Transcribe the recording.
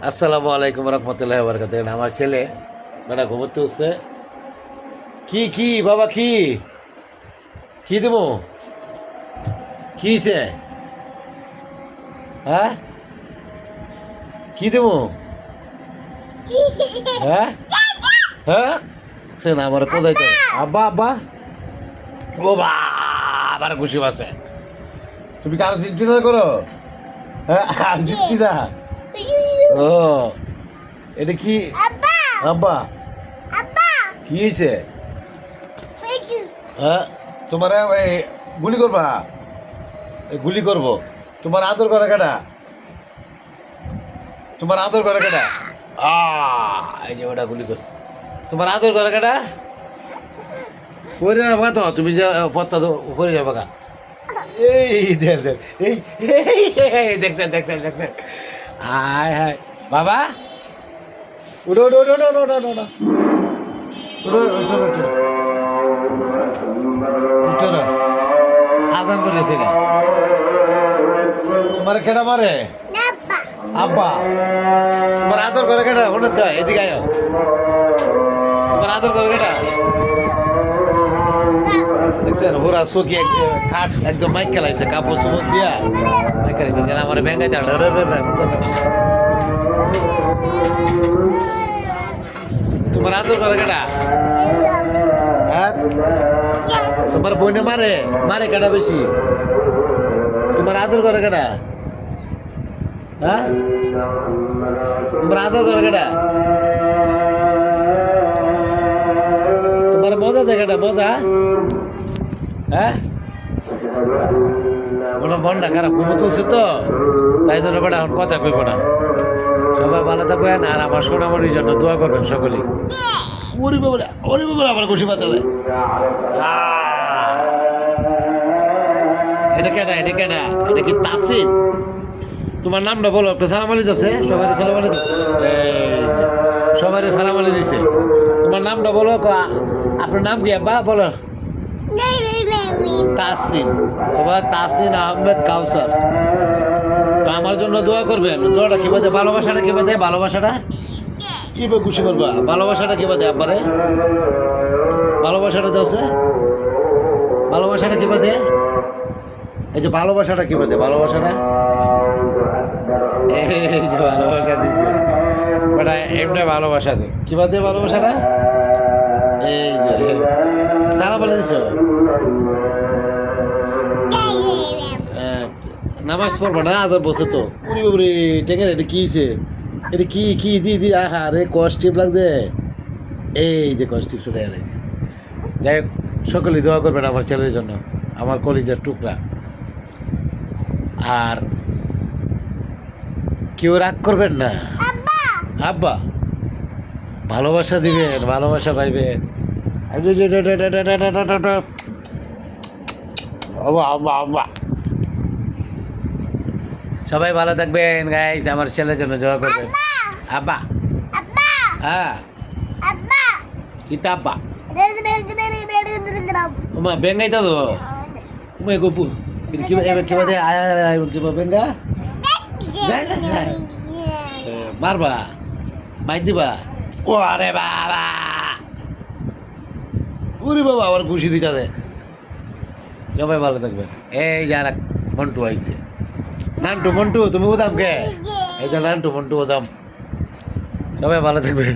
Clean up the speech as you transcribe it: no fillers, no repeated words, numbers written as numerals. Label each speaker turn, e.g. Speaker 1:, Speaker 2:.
Speaker 1: আসসালামু আলাইকুম রহমতুল্লাহ বরকাত। আমার ছেলে বেটা ঘুমোতে হচ্ছে। কি কি বাবা কি কি দেবো? কি হয়েছে? হ্যাঁ কি দেবো? হ্যাঁ হ্যাঁ সে না আমার কোথায় করে আব্বা আব্বা ও আবার খুশি আছে। তুমি কারো চিন্তা করো? হ্যাঁ চিন্তি না। ও এটা কি আব্বা? কি হয়েছে? হ্যাঁ তোমার গুলি করবা? গুলি করবো? তোমার আদর করে কেটা? তোমার আদর করে কেটা? এই যে ওটা গুলি করছে। তোমার আদর করে কেটা? করে যাবা তো তুমি যে পত্তা তো করে যাবা গা। এই দেখ দেখ এই দেখছেন দেখছেন দেখছেন। হায় হায় বাবা উঠো উঠো উঠো উঠো উঠো উঠো উঠো উঠো উঠো উঠো আজান করেছে না তোমার কেটা মারে? আব্বা তোমার আদর করে কেটা? ওটা তো এদিকে আয়। তোমার আদর করে কেটা? দেখছেন ওরা চোখে খাট একদম মাইক খেলাইছে কাপড় চোপড় দিয়া মাইক খেলাইছে যেন আমার ব্যাঙ্গাই চাল। তোমার আদর করে কেটা? হ্যাঁ তোমার বইনে মারে মারে কেটা বেশি? তোমার আদর করে কেটা? হ্যাঁ তোমার আদর করে কেটা? তোমার মজা দেখাটা মজা? হ্যাঁ ওটা মনটা খারাপ ঘুমো তুলছে তো তাই জন্য বেটা এখন কথা কইব না। সবাই ভালো থাকবেন আর আমার সোনামণির জন্য দোয়া করবেন সকলেই। ওরে বাবা আমার খুশি পাতা দেয়। এটা কেডা? এটা কেডা? এটা কি তাসিন? তোমার নামটা বলো। একটা সালাম আলী আছে সবাই সালাম আলী সবাই সালাম আলী দিছে। তোমার নামটা বলো। আপনার নাম কি আব্বা বলো? তাসিন বাবা তাসিন আহমেদ কাউসার। তো আমার জন্য দোয়া করবেন। দোয়াটা কি বাদে? ভালোবাসাটা কি বাদে? ভালোবাসাটা কি বা খুশি করবা? ভালোবাসাটা কি বাদে আব্বারে? ভালোবাসাটা দাও। ভালোবাসাটা কি বাদে? এই যে ভালোবাসাটা কি বাদে? ভালোবাসাটা এই যে ভালোবাসা দিছে বেটা এমনি ভালোবাসা দে কি বাদে? ভালোবাসাটা এই যে সারা বলে দিছ। নামাজ পড়বো না আজান বসে তো উনি বাবরে টেঙ্গের এটা কি হয়েছে? এটা কি কি দি আহা রে কস্টিপ লাগছে। এই যে কস্টিপ ছুটে এলাইছে। যাই হোক সকলেই দোয়া করবেন আমার ছেলের জন্য, আমার কলিজার টুকরা। আর কেউ রাগ করবেন না আব্বা। ভালোবাসা দিবেন, ভালোবাসা পাইবেন। সবাই ভালো থাকবেন গাইস। আমার ছেলের জন্য দোয়া করবেন আব্বা। হ্যাঁ কিতা আব্বা? ওমা বেঙ্গাইতা তো ওমা গপু কিবা দে কিবা বেঙ্গা মারবা মাই দিবা? ও আরে বাবা ওরে বাবা আবার খুশি দিতে দে। সবাই ভালো থাকবেন। এই যারা মন্টু আইছে নান্টু মন্টু তুমি উদাম কে? এই যে নান্টু মন্টু উদাম। সবাই ভালো থাকবেন।